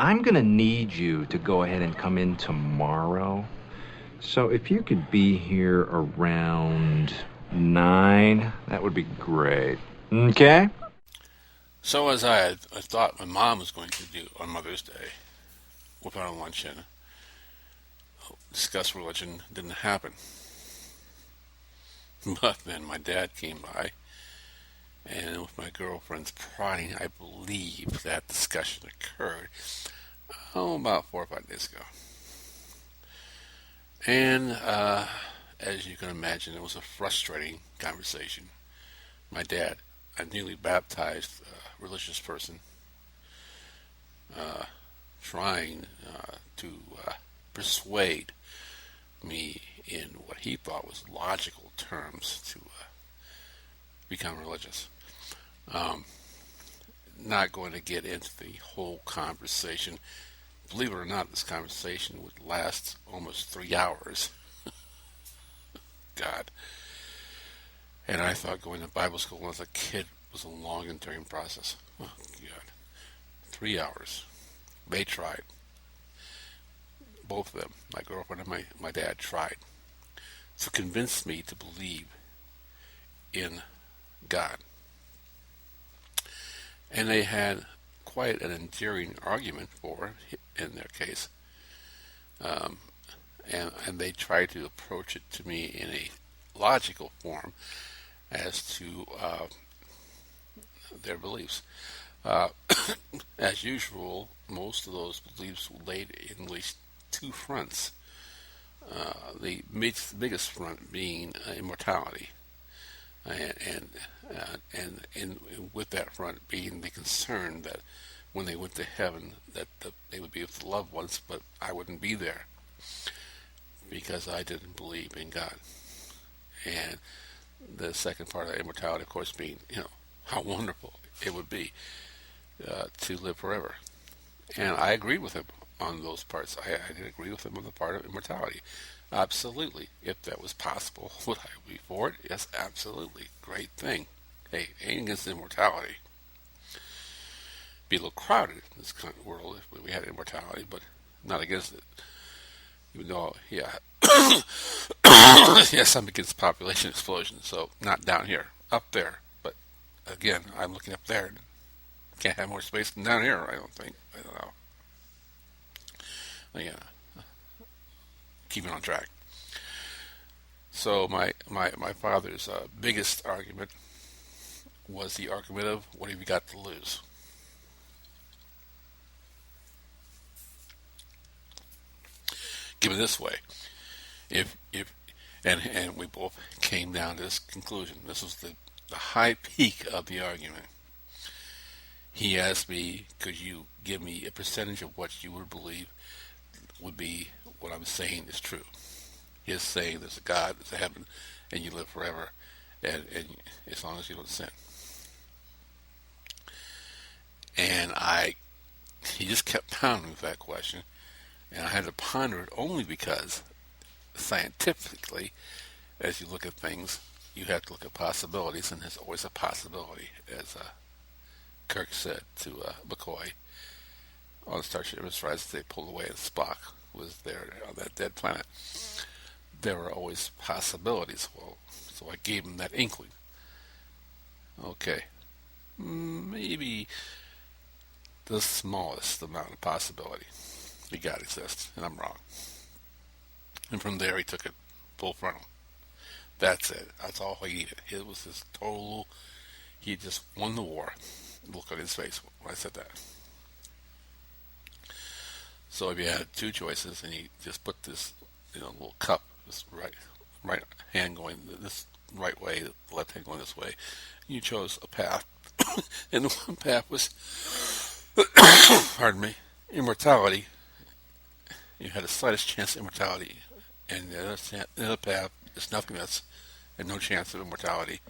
I'm going to need you to go ahead and come in tomorrow. So if you could be here around 9, that would be great. Okay? So as I thought my mom was going to do on Mother's Day, with our luncheon, discuss religion, didn't happen. But then my dad came by, and with my girlfriend's prodding, I believe that discussion occurred, about 4 or 5 days ago. And as you can imagine, it was a frustrating conversation. My dad, a newly baptized religious person, trying to persuade me in what he thought was logical terms to become religious. Not going to get into the whole conversation. Believe it or not, this conversation would last almost 3 hours. God. And I thought going to Bible school as a kid was a long and enduring process. Oh, God. 3 hours. They tried. Both of them, my girlfriend and my dad, tried to convince me to believe in God. And they had quite an endearing argument for, in their case. And they tried to approach it to me in a logical form as to their beliefs. As usual, most of those beliefs were laid in at least 2 fronts. The biggest front being immortality, and with that front being the concern that when they went to heaven, that they would be with the loved ones, but I wouldn't be there because I didn't believe in God. And the second part of immortality, of course, being how wonderful it would be to live forever. And I agreed with him on those parts. I did agree with him on the part of immortality. Absolutely. If that was possible, would I be for it? Yes, absolutely. Great thing. Hey, ain't against immortality. Be a little crowded in this kind of world if we had immortality, but not against it. Even though, yeah, yes, I'm against population explosion, so not down here, up there. But again, I'm looking up there. Can't have more space than down here, I don't think. I don't know. Yeah, keeping on track. So my father's biggest argument was the argument of what have you got to lose? Give it this way, if and we both came down to this conclusion. This was the high peak of the argument. He asked me, could you give me a percentage of what you would believe would be what I'm saying is true? His saying there's a God, there's a heaven, and you live forever, and as long as you don't sin. And he just kept pounding with that question, and I had to ponder it only because scientifically, as you look at things, you have to look at possibilities, and there's always a possibility, as Kirk said to McCoy on Starship Enterprise. They pulled away and Spock was there on that dead planet. There were always possibilities. Well, so I gave him that inkling. Okay, maybe the smallest amount of possibility the God exists, and I'm wrong. And from there, he took it full frontal. That's it. That's all he needed. It was his total. He just won the war. Look on his face when I said that. So if you had 2 choices, and he just put this, little cup, this right hand going this right way, the left hand going this way, you chose a path, and the one path was, pardon me, immortality. You had the slightest chance of immortality, and the other path is nothingness and no chance of immortality.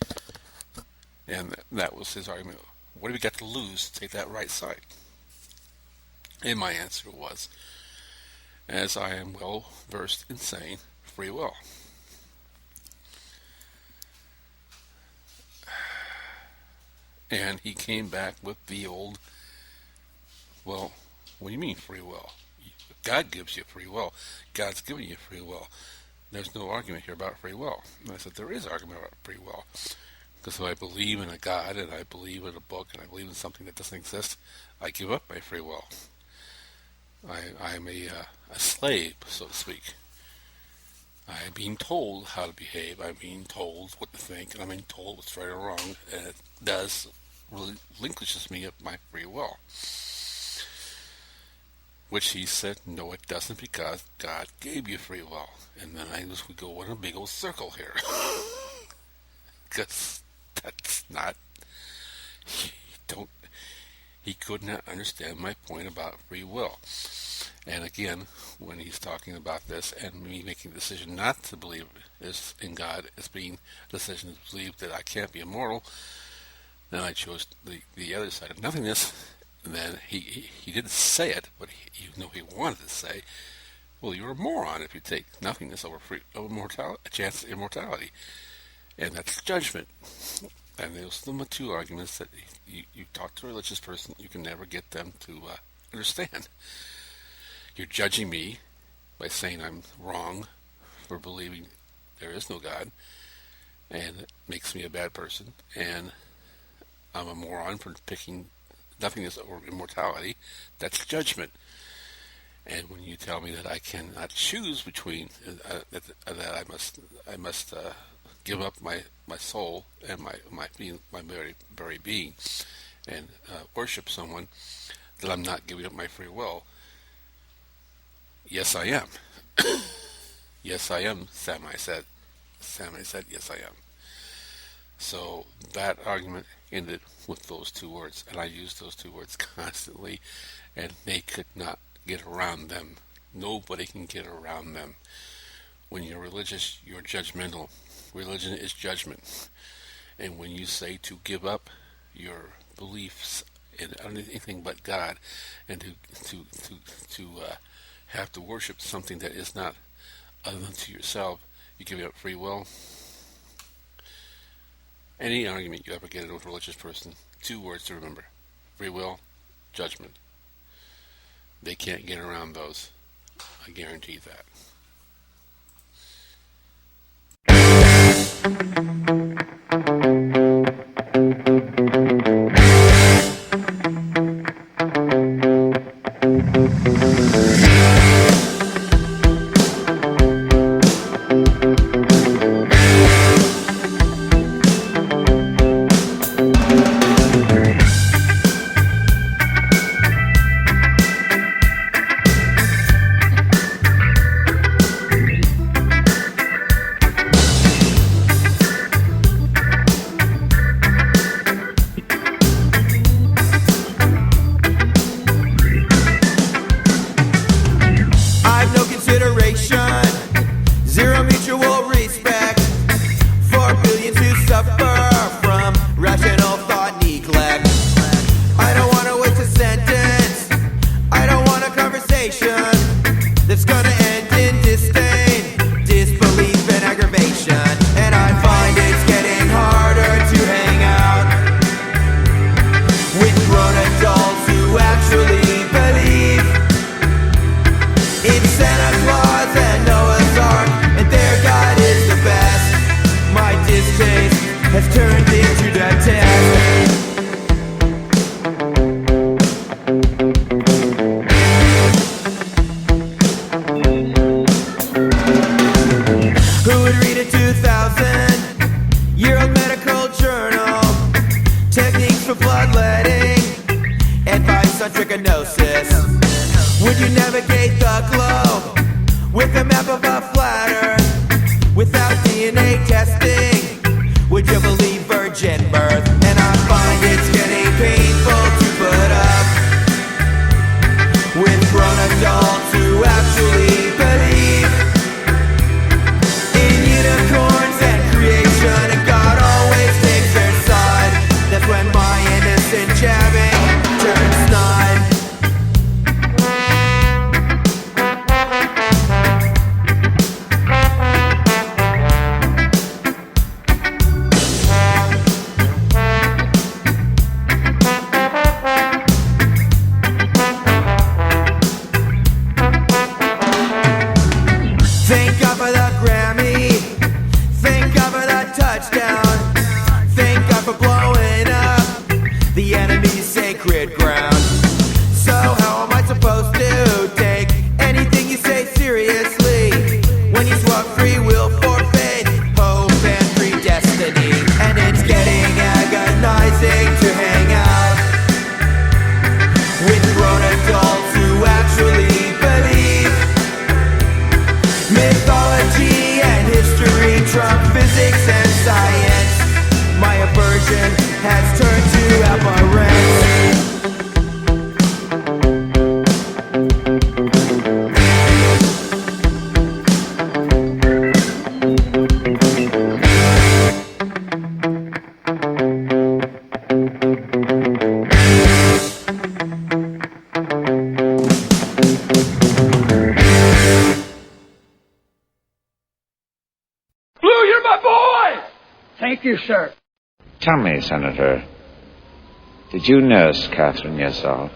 And that was his argument. What do we got to lose to take that right side? And my answer was, as I am well versed in saying, free will. And he came back with the old, well, What do you mean free will? God gives you free will. God's giving you free will. There's no argument here about free will. And I said, there is argument about free will. Because if I believe in a God, and I believe in a book, and I believe in something that doesn't exist, I give up my free will. I'm a slave, so to speak. I'm being told how to behave. I'm being told what to think, and I'm being told what's right or wrong, and it does relinquishes me of my free will. Which he said, no, it doesn't, because God gave you free will. And then we go in a big old circle here. Because that's not, he could not understand my point about free will. And again, when he's talking about this and me making the decision not to believe in God as being a decision to believe that I can't be immortal, then I chose the other side of nothingness. And then he didn't say it, but he wanted to say, well, you're a moron if you take nothingness over a chance of immortality. And that's judgment. And those are the two arguments that you talk to a religious person, you can never get them to understand. You're judging me by saying I'm wrong for believing there is no God, and it makes me a bad person, and I'm a moron for picking nothingness or immortality. That's judgment. And when you tell me that I cannot choose between that I must give up my soul and my very being and worship someone, that I'm not giving up my free will. Yes, I am. Yes, I am. Samai said, yes, I am. So that argument ended with those two words, and I used those two words constantly, and they could not get around them. Nobody can get around them. When you're religious, you're judgmental. Religion is judgment. And when you say to give up your beliefs in anything but God, and to have to worship something that is not other than to yourself, you give up free will. Any argument you ever get into with a religious person, two words to remember: free will, judgment. They can't get around those. I guarantee that. Thank you, sir. Tell me, Senator, did you nurse Catherine yourself?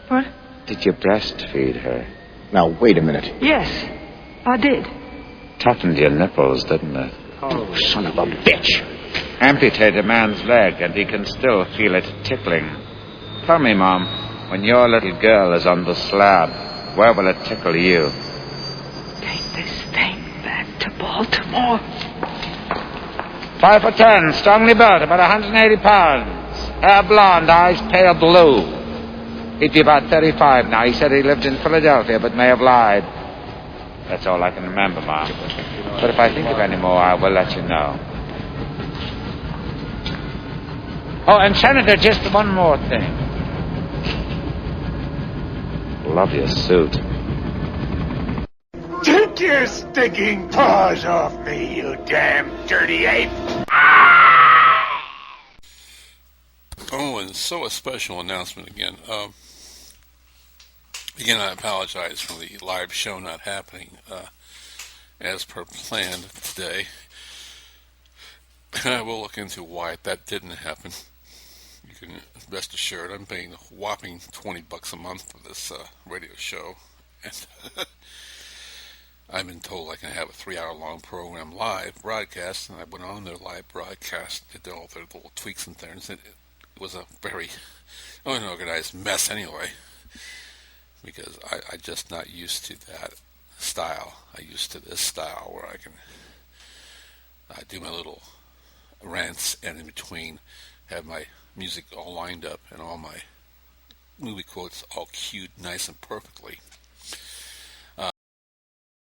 What? Did you breastfeed her? Now, wait a minute. Yes, I did. Toughened your nipples, didn't it? Oh, son of a bitch. Amputate a man's leg and he can still feel it tickling. Tell me, Mom, when your little girl is on the slab, where will it tickle you? Take this thing back to Baltimore. 5'10", strongly built, about 180 pounds. Hair blonde, eyes pale blue. He'd be about 35 now. He said he lived in Philadelphia, but may have lied. That's all I can remember, Mom. But if I think of any more, I will let you know. Oh, and Senator, just one more thing. Love your suit. Take your stinking paws off me, you damn dirty ape! Oh, and so a special announcement again. Again, I apologize for the live show not happening as per planned today. I will look into why that didn't happen. You can rest assured I'm paying a whopping $20 a month for this radio show. And I've been told I can have a 3-hour-long program live broadcast, and I went on their live broadcast, did all their little tweaks and things, and it was a very unorganized mess anyway, because I'm just not used to that style. I'm used to this style where I can do my little rants and in between have my music all lined up and all my movie quotes all cued nice and perfectly.